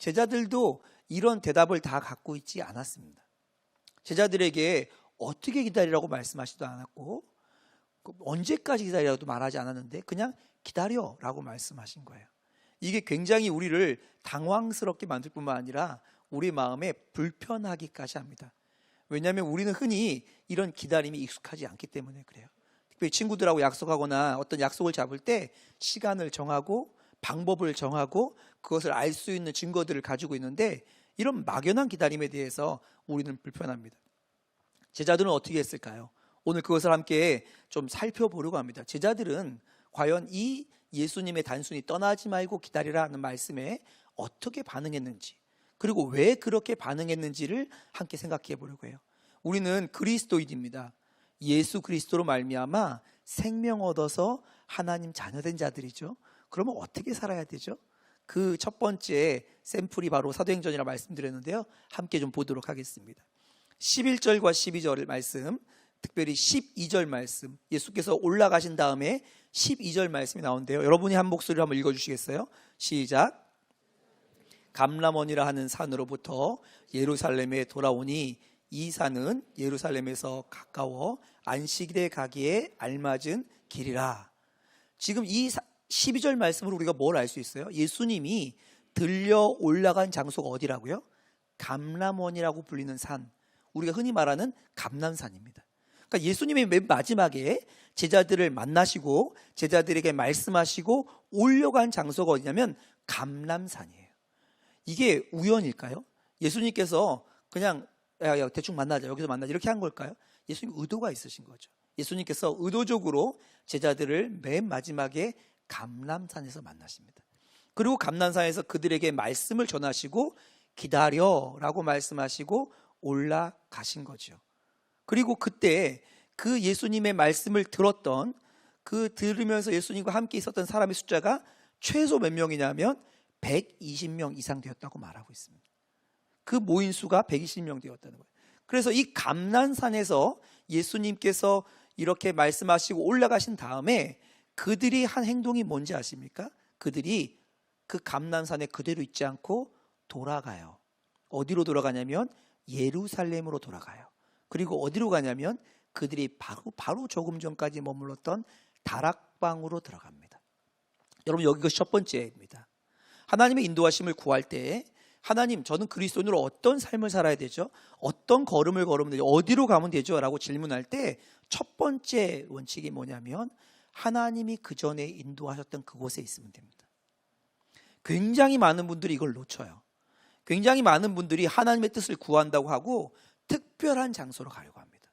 제자들도 이런 대답을 다 갖고 있지 않았습니다. 제자들에게 어떻게 기다리라고 말씀하시도 않았고 언제까지 기다리라고도 말하지 않았는데 그냥 기다려라고 말씀하신 거예요. 이게 굉장히 우리를 당황스럽게 만들 뿐만 아니라 우리 마음에 불편하기까지 합니다. 왜냐하면 우리는 흔히 이런 기다림이 익숙하지 않기 때문에 그래요. 특별히 친구들하고 약속하거나 어떤 약속을 잡을 때 시간을 정하고 방법을 정하고 그것을 알 수 있는 증거들을 가지고 있는데 이런 막연한 기다림에 대해서 우리는 불편합니다. 제자들은 어떻게 했을까요? 오늘 그것을 함께 좀 살펴보려고 합니다. 제자들은 과연 이 예수님의 단순히 떠나지 말고 기다리라 하는 말씀에 어떻게 반응했는지, 그리고 왜 그렇게 반응했는지를 함께 생각해 보려고 해요. 우리는 그리스도인입니다. 예수 그리스도로 말미암아 생명 얻어서 하나님 자녀된 자들이죠. 그러면 어떻게 살아야 되죠? 그 첫 번째 샘플이 바로 사도행전이라 말씀드렸는데요. 함께 좀 보도록 하겠습니다. 11절과 12절 말씀, 특별히 12절 말씀, 예수께서 올라가신 다음에 12절 말씀이 나오는데요. 여러분이 한 목소리로 한번 읽어주시겠어요? 시작. 감람원이라 하는 산으로부터 예루살렘에 돌아오니 이 산은 예루살렘에서 가까워 안식일에 가기에 알맞은 길이라. 지금 이 12절 말씀으로 우리가 뭘 알 수 있어요? 예수님이 들려 올라간 장소가 어디라고요? 감람원이라고 불리는 산, 우리가 흔히 말하는 감람산입니다. 그러니까 예수님이 맨 마지막에 제자들을 만나시고 제자들에게 말씀하시고 올려간 장소가 어디냐면 감람산이에요. 이게 우연일까요? 예수님께서 그냥 야, 대충 만나자, 여기서 만나자 이렇게 한 걸까요? 예수님 의도가 있으신 거죠. 예수님께서 의도적으로 제자들을 맨 마지막에 감람산에서 만나십니다. 그리고 감람산에서 그들에게 말씀을 전하시고 기다려라고 말씀하시고 올라가신 거죠. 그리고 그때 그 예수님의 말씀을 들었던, 그 들으면서 예수님과 함께 있었던 사람의 숫자가 최소 몇 명이냐면 120명 이상 되었다고 말하고 있습니다. 그 모인 수가 120명 되었다는 거예요. 그래서 이 감람산에서 예수님께서 이렇게 말씀하시고 올라가신 다음에 그들이 한 행동이 뭔지 아십니까? 그들이 그 감람산에 그대로 있지 않고 돌아가요. 어디로 돌아가냐면 예루살렘으로 돌아가요. 그리고 어디로 가냐면 그들이 바로 조금 전까지 머물렀던 다락방으로 들어갑니다. 여러분, 여기가 첫 번째입니다. 하나님의 인도하심을 구할 때 하나님, 저는 그리스도인으로 어떤 삶을 살아야 되죠? 어떤 걸음을 걸으면 되죠? 어디로 가면 되죠? 라고 질문할 때 첫 번째 원칙이 뭐냐면 하나님이 그 전에 인도하셨던 그곳에 있으면 됩니다. 굉장히 많은 분들이 이걸 놓쳐요. 굉장히 많은 분들이 하나님의 뜻을 구한다고 하고 특별한 장소로 가려고 합니다.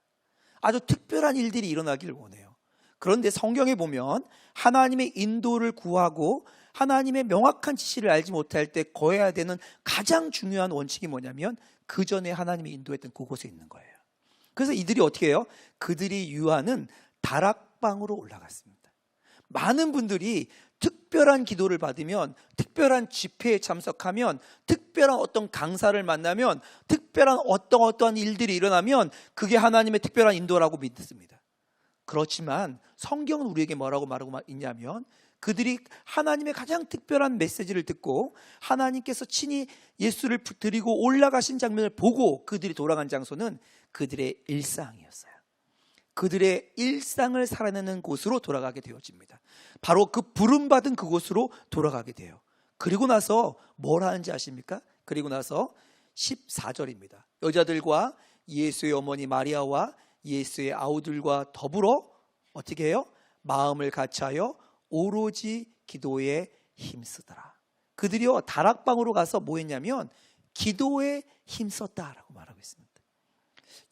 아주 특별한 일들이 일어나기를 원해요. 그런데 성경에 보면 하나님의 인도를 구하고 하나님의 명확한 지시를 알지 못할 때 거해야 되는 가장 중요한 원칙이 뭐냐면 그 전에 하나님이 인도했던 그곳에 있는 거예요. 그래서 이들이 어떻게 해요? 그들이 유하는 다락방으로 올라갔습니다. 많은 분들이 특별한 기도를 받으면, 특별한 집회에 참석하면, 특별한 어떤 강사를 만나면, 특별한 어떠한 일들이 일어나면 그게 하나님의 특별한 인도라고 믿습니다. 그렇지만 성경은 우리에게 뭐라고 말하고 있냐면 그들이 하나님의 가장 특별한 메시지를 듣고 하나님께서 친히 예수를 드리고 올라가신 장면을 보고 그들이 돌아간 장소는 그들의 일상이었어요. 그들의 일상을 살아내는 곳으로 돌아가게 되어집니다. 바로 그 부름받은 그곳으로 돌아가게 돼요. 그리고 나서 뭘 하는지 아십니까? 그리고 나서 14절입니다. 여자들과 예수의 어머니 마리아와 예수의 아우들과 더불어 어떻게 해요? 마음을 같이하여 오로지 기도에 힘쓰더라. 그들이요 다락방으로 가서 뭐 했냐면 기도에 힘썼다라고 말하고 있습니다.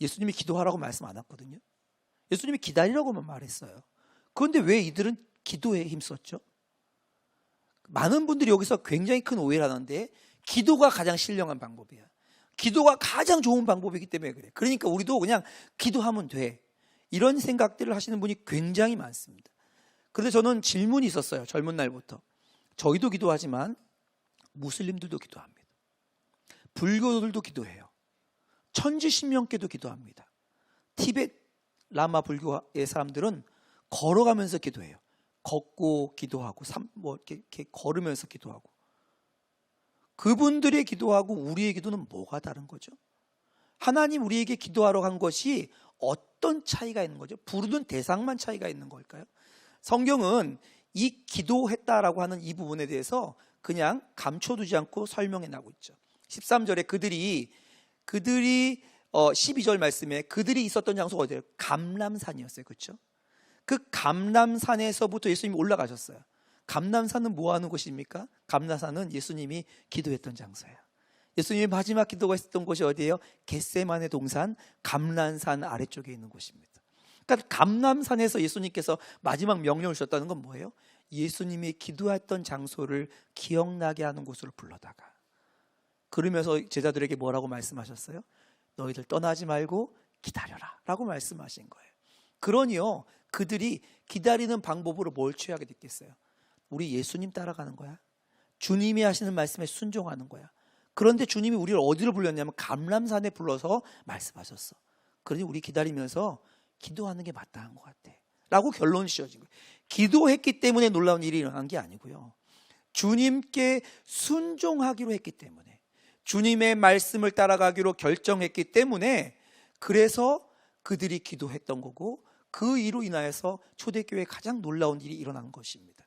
예수님이 기도하라고 말씀 안 했거든요. 예수님이 기다리라고만 말했어요. 그런데 왜 이들은 기도에 힘썼죠? 많은 분들이 여기서 굉장히 큰 오해를 하는데 기도가 가장 신령한 방법이야. 기도가 가장 좋은 방법이기 때문에 그래. 그러니까 우리도 그냥 기도하면 돼. 이런 생각들을 하시는 분이 굉장히 많습니다. 그런데 저는 질문이 있었어요. 젊은 날부터. 저희도 기도하지만 무슬림들도 기도합니다. 불교들도 기도해요. 천지신명께도 기도합니다. 티베트 라마 불교의 사람들은 걸어가면서 기도해요. 걷고 기도하고 이렇게 걸으면서 기도하고. 그분들의 기도하고 우리의 기도는 뭐가 다른 거죠? 하나님 우리에게 기도하러 간 것이 어떤 차이가 있는 거죠? 부르는 대상만 차이가 있는 걸까요? 성경은 이 기도했다라고 하는 이 부분에 대해서 그냥 감춰두지 않고 설명해 나가고 있죠. 13절에 그들이 12절 말씀에 그들이 있었던 장소가 어디예요? 감람산이었어요. 그렇죠? 그 감람산에서부터 예수님이 올라가셨어요. 감람산은 뭐 하는 곳입니까? 감람산은 예수님이 기도했던 장소예요. 예수님의 마지막 기도가 있었던 곳이 어디예요? 겟세마네 동산 감람산 아래쪽에 있는 곳입니다. 그러니까 감람산에서 예수님께서 마지막 명령을 주셨다는 건 뭐예요? 예수님이 기도했던 장소를 기억나게 하는 곳으로 불러다가, 그러면서 제자들에게 뭐라고 말씀하셨어요? 너희들 떠나지 말고 기다려라 라고 말씀하신 거예요. 그러니요, 그들이 기다리는 방법으로 뭘 취하게 됐겠어요? 우리 예수님 따라가는 거야. 주님이 하시는 말씀에 순종하는 거야. 그런데 주님이 우리를 어디로 불렀냐면 감람산에 불러서 말씀하셨어. 그러니 우리 기다리면서 기도하는 게 마땅한 것 같아 라고 결론이 지어진 거예요. 기도했기 때문에 놀라운 일이 일어난 게 아니고요, 주님께 순종하기로 했기 때문에, 주님의 말씀을 따라가기로 결정했기 때문에, 그래서 그들이 기도했던 거고, 그 이로 인하여서 초대교회에 가장 놀라운 일이 일어난 것입니다.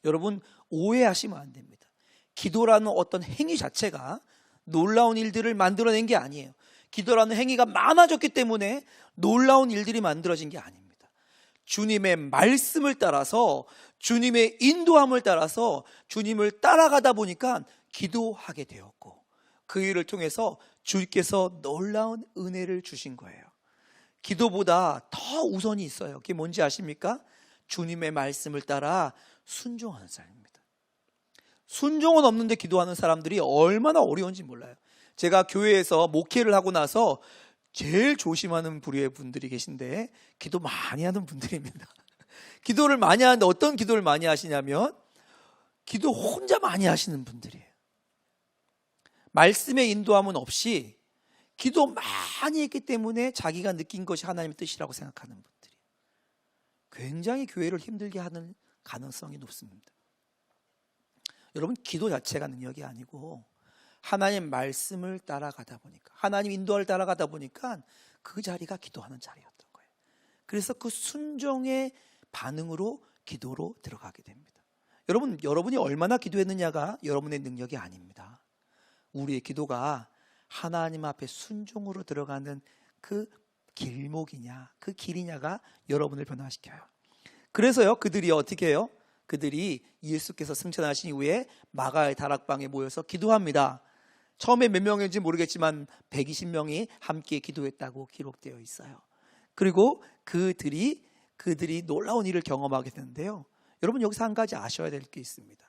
여러분, 오해하시면 안 됩니다. 기도라는 어떤 행위 자체가 놀라운 일들을 만들어낸 게 아니에요. 기도라는 행위가 많아졌기 때문에 놀라운 일들이 만들어진 게 아닙니다. 주님의 말씀을 따라서, 주님의 인도함을 따라서 주님을 따라가다 보니까 기도하게 되었고, 그 일을 통해서 주께서 놀라운 은혜를 주신 거예요. 기도보다 더 우선이 있어요. 그게 뭔지 아십니까? 주님의 말씀을 따라 순종하는 사람입니다. 순종은 없는데 기도하는 사람들이 얼마나 어려운지 몰라요. 제가 교회에서 목회를 하고 나서 제일 조심하는 부류의 분들이 계신데, 기도 많이 하는 분들입니다. 기도를 많이 하는데 어떤 기도를 많이 하시냐면 기도 혼자 많이 하시는 분들이에요. 말씀의 인도함은 없이 기도 많이 했기 때문에 자기가 느낀 것이 하나님의 뜻이라고 생각하는 분들이 굉장히 교회를 힘들게 하는 가능성이 높습니다. 여러분, 기도 자체가 능력이 아니고 하나님 말씀을 따라가다 보니까, 하나님 인도를 따라가다 보니까 그 자리가 기도하는 자리였던 거예요. 그래서 그 순종의 반응으로 기도로 들어가게 됩니다. 여러분이 얼마나 기도했느냐가 여러분의 능력이 아닙니다. 우리의 기도가 하나님 앞에 순종으로 들어가는 그 길목이냐, 그 길이냐가 여러분을 변화시켜요. 그래서요, 그들이 어떻게 해요? 그들이 예수께서 승천하신 이후에 마가의 다락방에 모여서 기도합니다. 처음에 몇 명인지 모르겠지만 120명이 함께 기도했다고 기록되어 있어요. 그리고 그들이 놀라운 일을 경험하게 되는데요, 여러분 여기서 한 가지 아셔야 될 게 있습니다.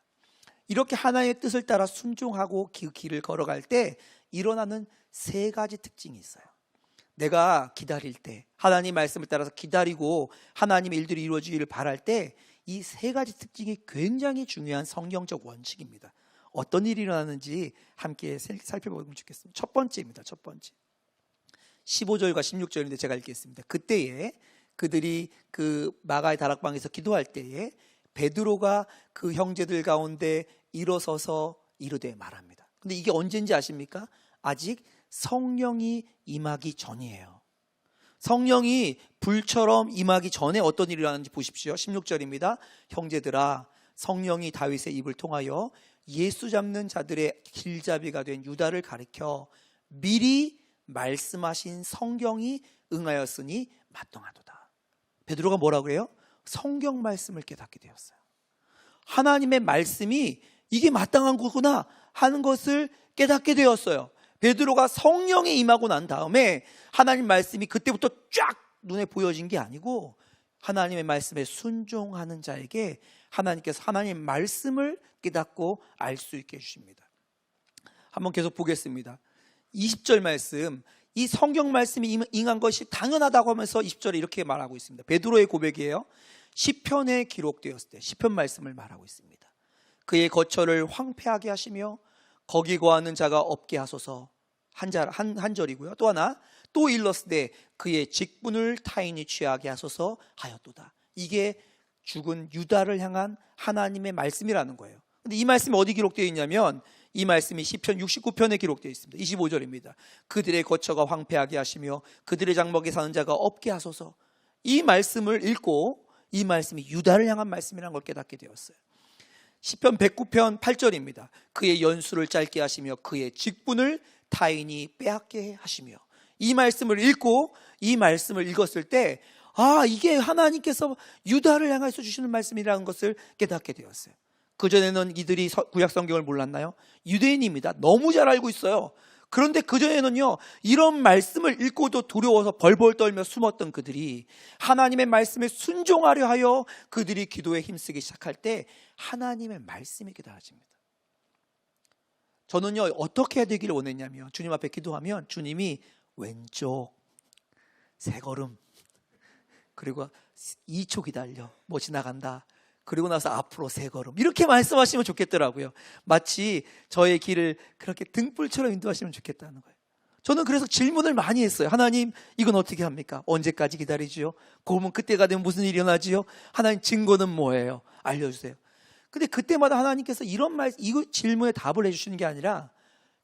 이렇게 하나님의 뜻을 따라 순종하고 그 길을 걸어갈 때 일어나는 세 가지 특징이 있어요. 내가 기다릴 때, 하나님 말씀을 따라서 기다리고 하나님의 일들이 이루어지기를 바랄 때, 이 세 가지 특징이 굉장히 중요한 성경적 원칙입니다. 어떤 일이 일어나는지 함께 살펴보면 좋겠습니다. 첫 번째입니다. 첫 번째, 15절과 16절인데 제가 읽겠습니다. 그때에 그들이 그 마가의 다락방에서 기도할 때에 베드로가 그 형제들 가운데 일어서서 이르되 말합니다. 근데 이게 언제인지 아십니까? 아직 성령이 임하기 전이에요. 성령이 불처럼 임하기 전에 어떤 일이 일어나는지 보십시오. 16절입니다. 형제들아, 성령이 다윗의 입을 통하여 예수 잡는 자들의 길잡이가 된 유다를 가리켜 미리 말씀하신 성경이 응하였으니 마땅하도다. 베드로가 뭐라고 해요? 성경 말씀을 깨닫게 되었어요. 하나님의 말씀이 이게 마땅한 거구나 하는 것을 깨닫게 되었어요. 베드로가 성령에 임하고 난 다음에 하나님 말씀이 그때부터 쫙 눈에 보여진 게 아니고, 하나님의 말씀에 순종하는 자에게 하나님께서 하나님의 말씀을 깨닫고 알 수 있게 해주십니다. 한번 계속 보겠습니다. 20절 말씀, 이 성경 말씀이 임한 것이 당연하다고 하면서 20절에 이렇게 말하고 있습니다. 베드로의 고백이에요. 시편에 기록되었을 때 시편 말씀을 말하고 있습니다. 그의 거처를 황폐하게 하시며 거기 거하는 자가 없게 하소서. 한 절이고요. 또 하나, 또 일렀을 때 그의 직분을 타인이 취하게 하소서 하였도다. 이게 죽은 유다를 향한 하나님의 말씀이라는 거예요. 근데 이 말씀이 어디 기록되어 있냐면 이 말씀이 시편 69편에 기록되어 있습니다. 25절입니다. 그들의 거처가 황폐하게 하시며 그들의 장막에 사는 자가 없게 하소서. 이 말씀을 읽고 이 말씀이 유다를 향한 말씀이라는 걸 깨닫게 되었어요. 시편 109편 8절입니다. 그의 연수를 짧게 하시며 그의 직분을 타인이 빼앗게 하시며. 이 말씀을 읽고 이 말씀을 읽었을 때 이게 하나님께서 유다를 향해서 주시는 말씀이라는 것을 깨닫게 되었어요. 그전에는 이들이 구약 성경을 몰랐나요? 유대인입니다. 너무 잘 알고 있어요. 그런데 그전에는요, 이런 말씀을 읽고도 두려워서 벌벌 떨며 숨었던 그들이 하나님의 말씀에 순종하려 하여 그들이 기도에 힘쓰기 시작할 때 하나님의 말씀이 깨달아집니다. 저는요, 어떻게 해야 되기를 원했냐면 주님 앞에 기도하면 주님이 왼쪽 3걸음, 그리고 2초 기다려, 뭐 지나간다, 그리고 나서 앞으로 3걸음, 이렇게 말씀하시면 좋겠더라고요. 마치 저의 길을 그렇게 등불처럼 인도하시면 좋겠다는 거예요. 저는 그래서 질문을 많이 했어요. 하나님, 이건 어떻게 합니까? 언제까지 기다리지요? 그러면 그때가 되면 무슨 일이 일어나지요? 하나님, 증거는 뭐예요? 알려주세요. 근데 그때마다 하나님께서 이 질문에 답을 해주시는 게 아니라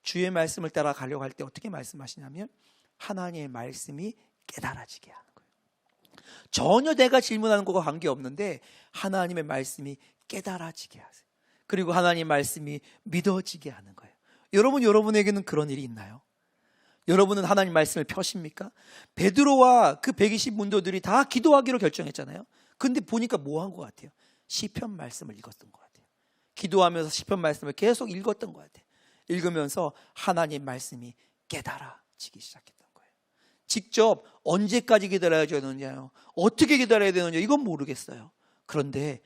주의 말씀을 따라 가려고 할 때 어떻게 말씀하시냐면 하나님의 말씀이 깨달아지게 하는 거예요. 전혀 내가 질문하는 것과 관계없는데 하나님의 말씀이 깨달아지게 하세요. 그리고 하나님의 말씀이 믿어지게 하는 거예요. 여러분에게는 그런 일이 있나요? 여러분은 하나님 말씀을 펴십니까? 베드로와 그 120 문도들이 다 기도하기로 결정했잖아요. 근데 보니까 뭐 한 것 같아요? 시편 말씀을 읽었던 것 같아요. 기도하면서 시편 말씀을 계속 읽었던 것 같아요. 읽으면서 하나님의 말씀이 깨달아지기 시작했던 거예요. 직접 언제까지 기다려야 되느냐요? 어떻게 기다려야 되느냐? 이건 모르겠어요. 그런데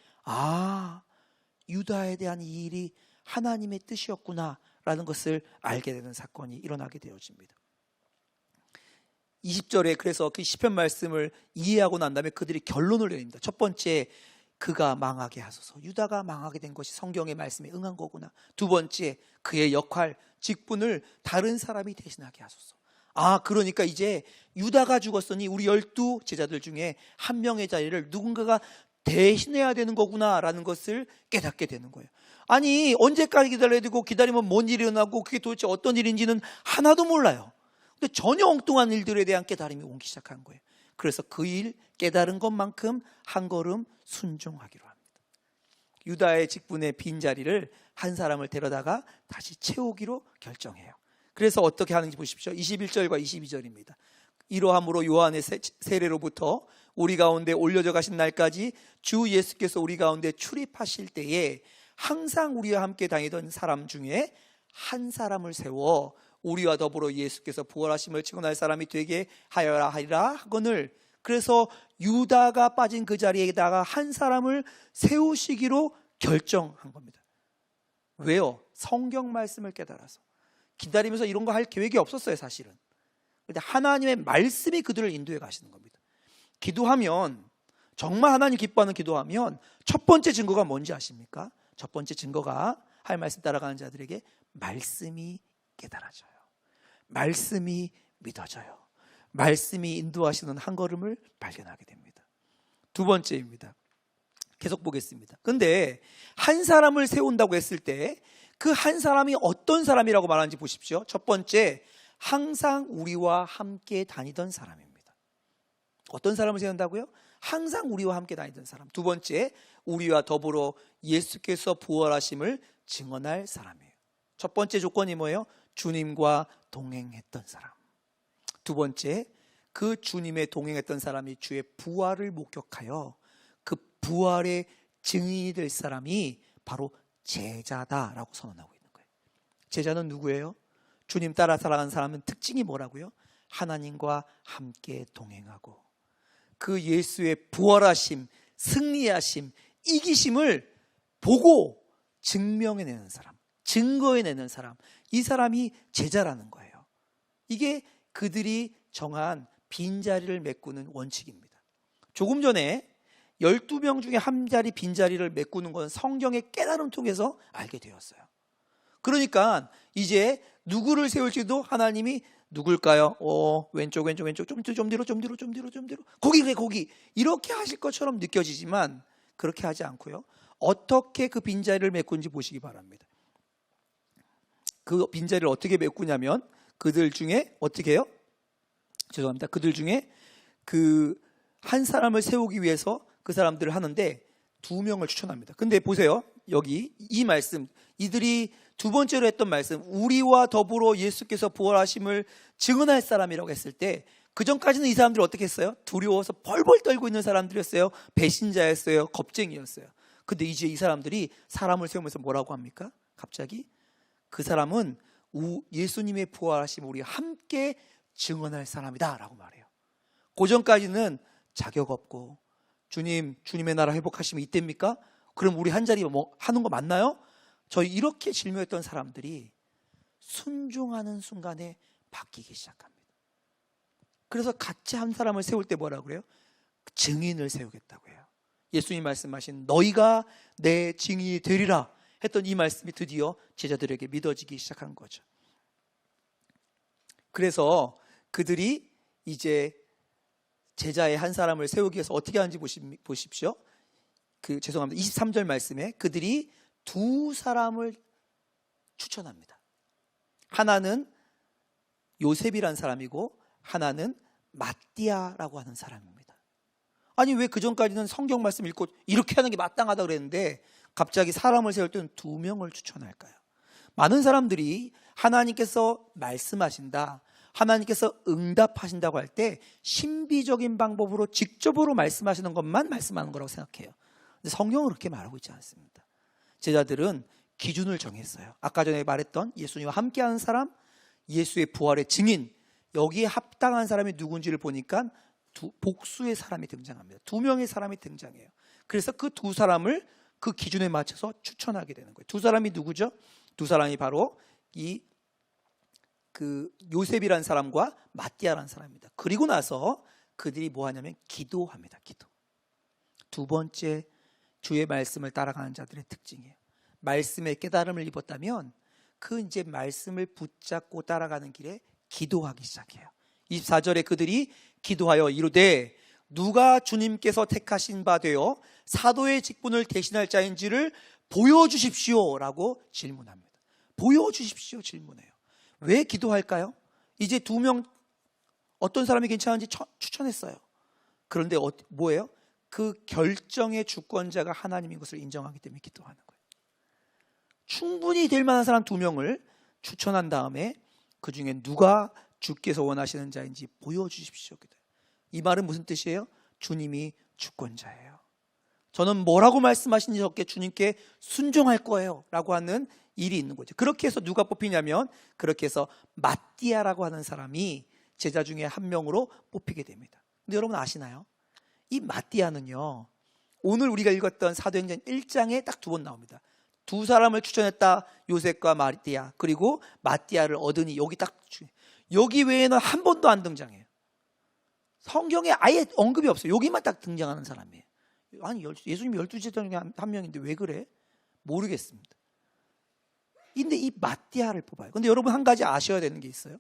유다에 대한 이 일이 하나님의 뜻이었구나 라는 것을 알게 되는 사건이 일어나게 되어집니다. 20절에 그래서 그 시편 말씀을 이해하고 난 다음에 그들이 결론을 내립니다. 첫 번째, 그가 망하게 하소서. 유다가 망하게 된 것이 성경의 말씀에 응한 거구나. 두 번째, 그의 역할, 직분을 다른 사람이 대신하게 하소서. 그러니까 이제 유다가 죽었으니 우리 12 제자들 중에 한 명의 자리를 누군가가 대신해야 되는 거구나 라는 것을 깨닫게 되는 거예요. 아니, 언제까지 기다려야 되고 기다리면 뭔 일이 일어나고 그게 도대체 어떤 일인지는 하나도 몰라요. 근데 전혀 엉뚱한 일들에 대한 깨달음이 오기 시작한 거예요. 그래서 그 일 깨달은 것만큼 한 걸음 순종하기로 합니다. 유다의 직분의 빈자리를 한 사람을 데려다가 다시 채우기로 결정해요. 그래서 어떻게 하는지 보십시오. 21절과 22절입니다. 이러함으로 요한의 세례로부터 우리 가운데 올려져 가신 날까지 주 예수께서 우리 가운데 출입하실 때에 항상 우리와 함께 다니던 사람 중에 한 사람을 세워 우리와 더불어 예수께서 부활하심을 증언할 사람이 되게 하여라 하리라 하거늘. 그래서 유다가 빠진 그 자리에다가 한 사람을 세우시기로 결정한 겁니다. 왜요? 성경 말씀을 깨달아서. 기다리면서 이런 거 할 계획이 없었어요, 사실은. 그런데 하나님의 말씀이 그들을 인도해 가시는 겁니다. 기도하면, 정말 하나님 기뻐하는 기도하면 첫 번째 증거가 뭔지 아십니까? 첫 번째 증거가 하나님 말씀 따라가는 자들에게 말씀이 깨달아져요. 말씀이 믿어져요. 말씀이 인도하시는 한 걸음을 발견하게 됩니다. 두 번째입니다. 계속 보겠습니다. 근데 한 사람을 세운다고 했을 때 그 한 사람이 어떤 사람이라고 말하는지 보십시오. 첫 번째, 항상 우리와 함께 다니던 사람입니다. 어떤 사람을 세운다고요? 항상 우리와 함께 다니던 사람. 두 번째, 우리와 더불어 예수께서 부활하심을 증언할 사람이에요. 첫 번째 조건이 뭐예요? 주님과 동행했던 사람. 두 번째, 그 주님의 동행했던 사람이 주의 부활을 목격하여 그 부활의 증인이 될 사람이 바로 제자다라고 선언하고 있는 거예요. 제자는 누구예요? 주님 따라 살아가는 사람은 특징이 뭐라고요? 하나님과 함께 동행하고 그 예수의 부활하심, 승리하심, 이기심을 보고 증명해내는 사람, 증거해내는 사람, 이 사람이 제자라는 거예요. 이게 그들이 정한 빈자리를 메꾸는 원칙입니다. 조금 전에 12명 중에 한 자리 빈자리를 메꾸는 건 성경의 깨달음 통해서 알게 되었어요. 그러니까 이제 누구를 세울지도 하나님이 누굴까요? 왼쪽 좀 뒤로 거기 그래 거기 이렇게 하실 것처럼 느껴지지만 그렇게 하지 않고요. 어떻게 그 빈자리를 메꾼지 보시기 바랍니다. 그 빈자리를 어떻게 메꾸냐면 그들 중에 어떻게 해요? 죄송합니다. 그들 중에 그 한 사람을 세우기 위해서 그 사람들을 하는데 2명을 추천합니다. 근데 보세요. 여기 이 말씀, 이들이 두 번째로 했던 말씀, 우리와 더불어 예수께서 부활하심을 증언할 사람이라고 했을 때 그 전까지는 이 사람들이 어떻게 했어요? 두려워서 벌벌 떨고 있는 사람들이었어요. 배신자였어요. 겁쟁이였어요. 근데 이제 이 사람들이 사람을 세우면서 뭐라고 합니까? 갑자기 그 사람은 예수님의 부활하심을 우리가 함께 증언할 사람이다 라고 말해요. 그 전까지는 자격 없고 주님의 나라 회복하시면 이때입니까? 그럼 우리 한 자리 뭐 하는 거 맞나요? 저희 이렇게 질문했던 사람들이 순종하는 순간에 바뀌기 시작합니다. 그래서 같이 한 사람을 세울 때 뭐라고 그래요? 증인을 세우겠다고 해요. 예수님 말씀하신 너희가 내 증인이 되리라 했던 이 말씀이 드디어 제자들에게 믿어지기 시작한 거죠. 그래서 그들이 이제 제자의 한 사람을 세우기 위해서 어떻게 하는지 보십시오. 죄송합니다. 23절 말씀에 그들이 2사람을 추천합니다. 하나는 요셉이란 사람이고 하나는 마띠아라고 하는 사람입니다. 아니 왜 그전까지는 성경 말씀 읽고 이렇게 하는 게 마땅하다고 그랬는데 갑자기 사람을 세울 때는 2명을 추천할까요? 많은 사람들이 하나님께서 말씀하신다, 하나님께서 응답하신다고 할 때 신비적인 방법으로 직접으로 말씀하시는 것만 말씀하는 거라고 생각해요. 근데 성경은 그렇게 말하고 있지 않습니다. 제자들은 기준을 정했어요. 아까 전에 말했던 예수님과 함께하는 사람, 예수의 부활의 증인, 여기에 합당한 사람이 누군지를 보니까 복수의 사람이 등장합니다. 2명의 사람이 등장해요. 그래서 그 2사람을 그 기준에 맞춰서 추천하게 되는 거예요. 2사람이 누구죠? 2사람이 바로 요셉이라는 사람과 마띠아라는 사람입니다. 그리고 나서 그들이 뭐 하냐면 기도합니다. 기도. 2번째 주의 말씀을 따라가는 자들의 특징이에요. 말씀의 깨달음을 입었다면 그 이제 말씀을 붙잡고 따라가는 길에 기도하기 시작해요. 24절에 그들이 기도하여 이르되 누가 주님께서 택하신 바 되어 사도의 직분을 대신할 자인지를 보여주십시오 라고 질문합니다. 보여주십시오 질문해요. 왜 기도할까요? 이제 2명 어떤 사람이 괜찮은지 추천했어요. 그런데 뭐예요? 그 결정의 주권자가 하나님인 것을 인정하기 때문에 기도하는 거예요. 충분히 될 만한 사람 2명을 추천한 다음에 그 중에 누가 주께서 원하시는 자인지 보여주십시오. 이 말은 무슨 뜻이에요? 주님이 주권자예요. 저는 뭐라고 말씀하시는지 적게 주님께 순종할 거예요 라고 하는 일이 있는 거죠. 그렇게 해서 누가 뽑히냐면 그렇게 해서 마띠아라고 하는 사람이 제자 중에 한 명으로 뽑히게 됩니다. 근데 여러분 아시나요? 이 마띠아는요, 오늘 우리가 읽었던 사도행전 1장에 딱 2번 나옵니다. 2사람을 추천했다. 요셉과 마띠아. 그리고 마띠아를 얻으니 여기 외에는 한 번도 안 등장해요. 성경에 아예 언급이 없어요. 여기만 딱 등장하는 사람이에요. 아니 예수님 12제자 중에 한 명인데 왜 그래? 모르겠습니다. 근데 이 마띠아를 뽑아요. 근데 여러분 한 가지 아셔야 되는 게 있어요.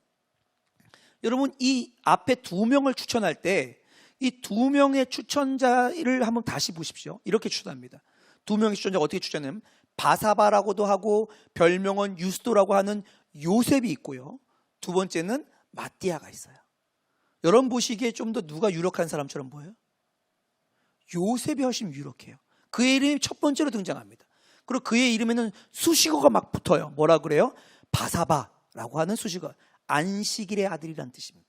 여러분 이 앞에 2명을 추천할 때 이 2명의 추천자를 한번 다시 보십시오. 이렇게 추천합니다. 2명의 추천자가 어떻게 추천하냐면 바사바라고도 하고 별명은 유스도라고 하는 요셉이 있고요. 2번째는 마띠아가 있어요. 여러분 보시기에 좀 더 누가 유력한 사람처럼 보여요? 요셉이 훨씬 유력해요. 그의 이름이 첫 번째로 등장합니다. 그리고 그의 이름에는 수식어가 막 붙어요. 뭐라 그래요? 바사바라고 하는 수식어. 안식일의 아들이라는 뜻입니다.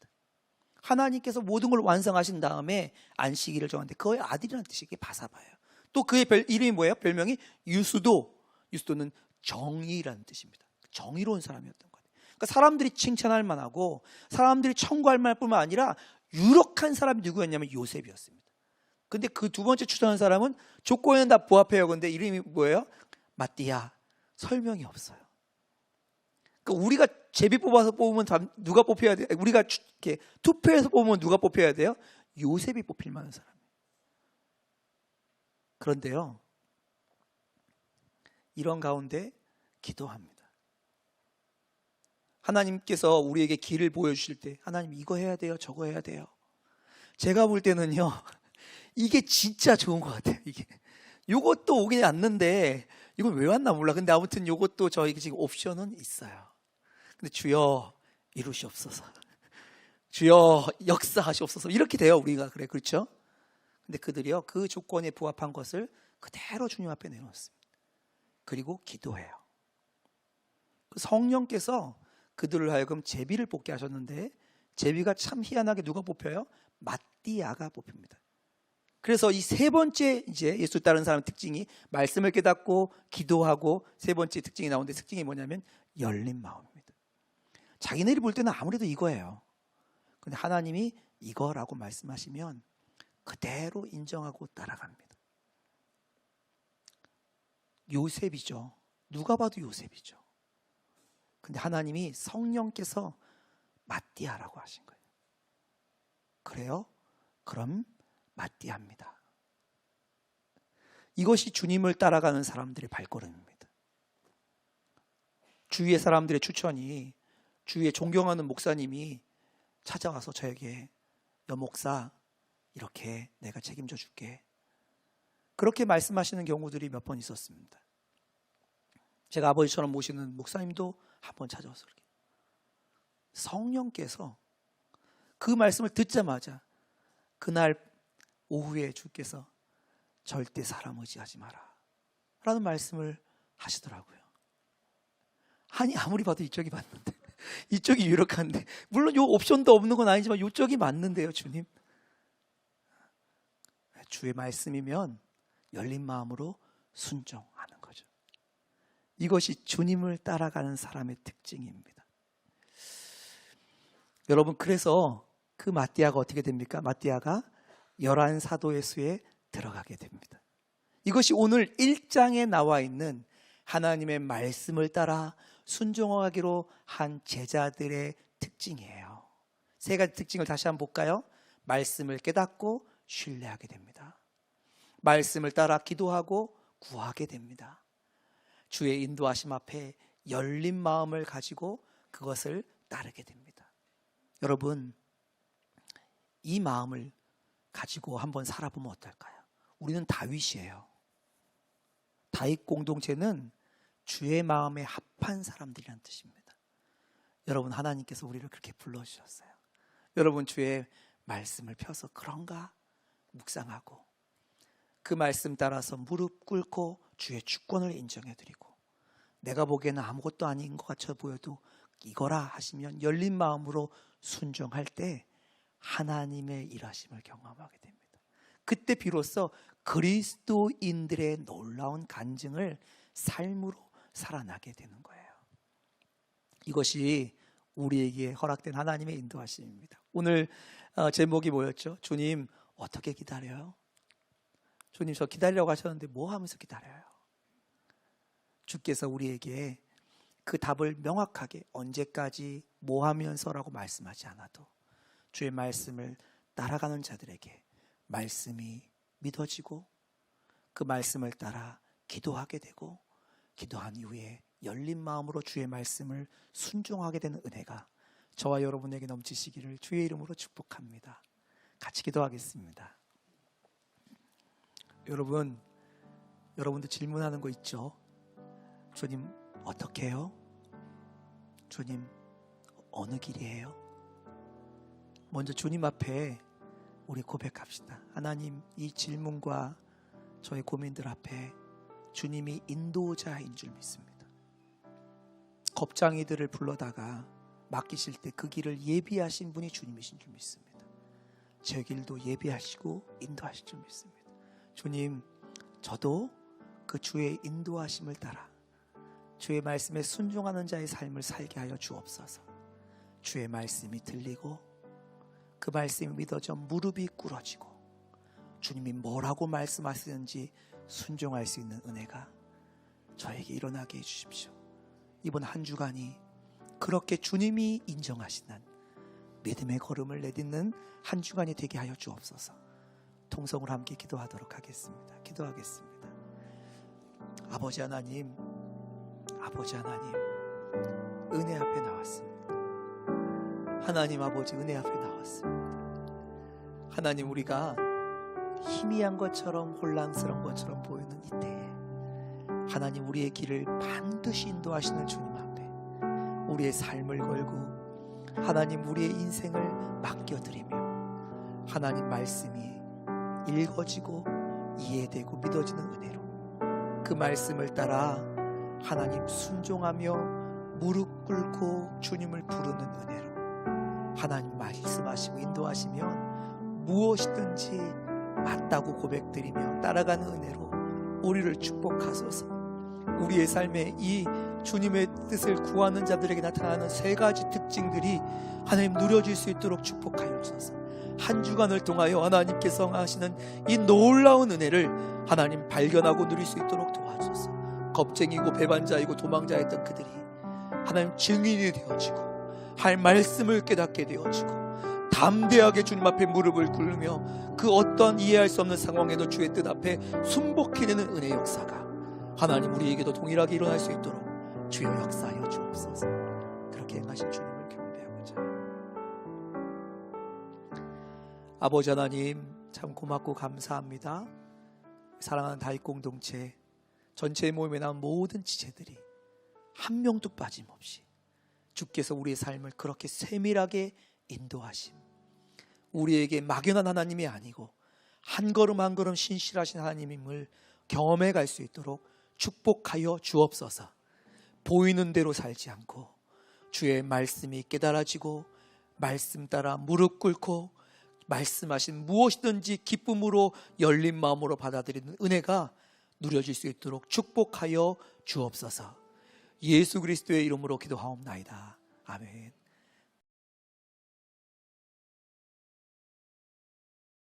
하나님께서 모든 걸 완성하신 다음에 안식일을 정하는데 그의 아들이라는 뜻이 이게 바사바예요. 또 그의 이름이 뭐예요? 별명이 유스도. 유스도는 정의라는 뜻입니다. 정의로운 사람이었던 거예요. 그러니까 사람들이 칭찬할 만하고 사람들이 청구할 만뿐만 아니라 유력한 사람이 누구였냐면 요셉이었습니다. 근데 그 2번째 추천한 사람은 조건에는 다 부합해요. 근데 이름이 뭐예요? 마띠아. 설명이 없어요. 그러니까 우리가 제비 뽑아서 뽑으면 누가 뽑혀야 돼요? 우리가 이렇게 투표해서 뽑으면 누가 뽑혀야 돼요? 요셉이 뽑힐 만한 사람이에요. 그런데요, 이런 가운데 기도합니다. 하나님께서 우리에게 길을 보여주실 때 하나님 이거 해야 돼요, 저거 해야 돼요. 제가 볼 때는요, 이게 진짜 좋은 것 같아요. 이것도 오긴 않는데 이건 왜 왔나 몰라. 근데 아무튼 이것도 저희 지금 옵션은 있어요. 근데 주여 이루시옵소서, 주여 역사하시옵소서, 이렇게 돼요. 우리가 그래, 그렇죠? 근데 그들이요, 그 조건에 부합한 것을 그대로 주님 앞에 내놓습니다. 그리고 기도해요. 성령께서 그들을 하여금 제비를 뽑게 하셨는데, 제비가 참 희한하게 누가 뽑혀요? 마띠아가 뽑힙니다. 그래서 이 세 번째 이제 예수 따르는 사람의 특징이 말씀을 깨닫고 기도하고, 세 번째 특징이 나오는데, 특징이 뭐냐면 열린 마음입니다. 자기네들이 볼 때는 아무래도 이거예요. 근데 하나님이 이거라고 말씀하시면 그대로 인정하고 따라갑니다. 요셉이죠. 누가 봐도 요셉이죠. 근데 하나님이 성령께서 마띠아라고 하신 거예요. 그래요? 그럼 마띠아입니다. 이것이 주님을 따라가는 사람들의 발걸음입니다. 주위의 사람들의 추천이, 주위에 존경하는 목사님이 찾아와서 저에게 여목사 이렇게 내가 책임져 줄게, 그렇게 말씀하시는 경우들이 몇 번 있었습니다. 제가 아버지처럼 모시는 목사님도 한 번 찾아와서 그렇게, 성령께서 그 말씀을 듣자마자 그날 오후에 주께서 절대 사람 의지하지 마라 라는 말씀을 하시더라고요. 아니 아무리 봐도 이쪽이 맞는데, 이쪽이 유력한데, 물론 요 옵션도 없는 건 아니지만 이쪽이 맞는데요. 주님, 주의 말씀이면 열린 마음으로 순종하는 거죠. 이것이 주님을 따라가는 사람의 특징입니다. 여러분, 그래서 그 마띠아가 어떻게 됩니까? 마띠아가 11사도의 수에 들어가게 됩니다. 이것이 오늘 1장에 나와 있는 하나님의 말씀을 따라 순종하기로 한 제자들의 특징이에요. 세 가지 특징을 다시 한번 볼까요? 말씀을 깨닫고 신뢰하게 됩니다. 말씀을 따라 기도하고 구하게 됩니다. 주의 인도하심 앞에 열린 마음을 가지고 그것을 따르게 됩니다. 여러분, 이 마음을 가지고 한번 살아보면 어떨까요? 우리는 다윗이에요. 다윗 공동체는 주의 마음에 합한 사람들이라는 뜻입니다. 여러분, 하나님께서 우리를 그렇게 불러주셨어요. 여러분, 주의 말씀을 펴서 그런가 묵상하고, 그 말씀 따라서 무릎 꿇고 주의 주권을 인정해드리고, 내가 보기에는 아무것도 아닌 것 같아 보여도 이거라 하시면 열린 마음으로 순종할 때 하나님의 일하심을 경험하게 됩니다. 그때 비로소 그리스도인들의 놀라운 간증을 삶으로 살아나게 되는 거예요. 이것이 우리에게 허락된 하나님의 인도하심입니다. 오늘 제목이 뭐였죠? 주님 어떻게 기다려요? 주님 저 기다리라고 하셨는데 뭐 하면서 기다려요? 주께서 우리에게 그 답을 명확하게 언제까지 뭐 하면서라고 말씀하지 않아도 주의 말씀을 따라가는 자들에게 말씀이 믿어지고, 그 말씀을 따라 기도하게 되고, 기도한 이후에 열린 마음으로 주의 말씀을 순종하게 되는 은혜가 저와 여러분에게 넘치시기를 주의 이름으로 축복합니다. 같이 기도하겠습니다. 여러분도 질문하는 거 있죠? 주님 어떻게 해요? 주님 어느 길이에요? 먼저 주님 앞에 우리 고백합시다. 하나님, 이 질문과 저의 고민들 앞에 주님이 인도자인 줄 믿습니다. 겁장이들을 불러다가 맡기실 때 그 길을 예비하신 분이 주님이신 줄 믿습니다. 제 길도 예비하시고 인도하실 줄 믿습니다. 주님, 저도 그 주의 인도하심을 따라 주의 말씀에 순종하는 자의 삶을 살게 하여 주옵소서. 주의 말씀이 들리고 그 말씀이 믿어져 무릎이 꿇어지고 주님이 뭐라고 말씀하시는지 순종할 수 있는 은혜가 저에게 일어나게 해주십시오. 이번 한 주간이 그렇게 주님이 인정하시는 믿음의 걸음을 내딛는 한 주간이 되게 하여 주옵소서. 통성으로 함께 기도하도록 하겠습니다. 기도하겠습니다. 아버지 하나님, 은혜 앞에 나왔습니다. 하나님 아버지, 은혜 앞에 나왔습니다. 하나님, 우리가 희미한 것처럼 혼란스러운 것처럼 보이는 이때에 하나님, 우리의 길을 반드시 인도하시는 주님 앞에 우리의 삶을 걸고 하나님 우리의 인생을 맡겨드리며 하나님 말씀이 읽어지고 이해되고 믿어지는 은혜로 그 말씀을 따라 하나님 순종하며 무릎 꿇고 주님을 부르는 은혜로 하나님 말씀하시고 인도하시면 무엇이든지 맞다고 고백드리며 따라가는 은혜로 우리를 축복하소서. 우리의 삶에 이 주님의 뜻을 구하는 자들에게 나타나는 세 가지 특징들이 하나님 누려질 수 있도록 축복하여 주소서. 한 주간을 통하여 하나님께서 하시는 이 놀라운 은혜를 하나님 발견하고 누릴 수 있도록 도와주소서. 겁쟁이고 배반자이고 도망자였던 그들이 하나님 증인이 되어지고 할 말씀을 깨닫게 되어지고 담대하게 주님 앞에 무릎을 꿇으며 그 어떤 이해할 수 없는 상황에도 주의 뜻 앞에 순복해내는 은혜 역사가 하나님 우리에게도 동일하게 일어날 수 있도록 주여 역사하여 주옵소서. 그렇게 행하실 주님을 경배하고자. 아버지 하나님 참 고맙고 감사합니다. 사랑하는 다윗 공동체 전체 모임에 나온 모든 지체들이 한 명도 빠짐없이 주께서 우리의 삶을 그렇게 세밀하게 인도하심, 우리에게 막연한 하나님이 아니고 한 걸음 한 걸음 신실하신 하나님임을 경험해 갈 수 있도록 축복하여 주옵소서. 보이는 대로 살지 않고 주의 말씀이 깨달아지고 말씀 따라 무릎 꿇고 말씀하신 무엇이든지 기쁨으로 열린 마음으로 받아들이는 은혜가 누려질 수 있도록 축복하여 주옵소서. 예수 그리스도의 이름으로 기도하옵나이다. 아멘.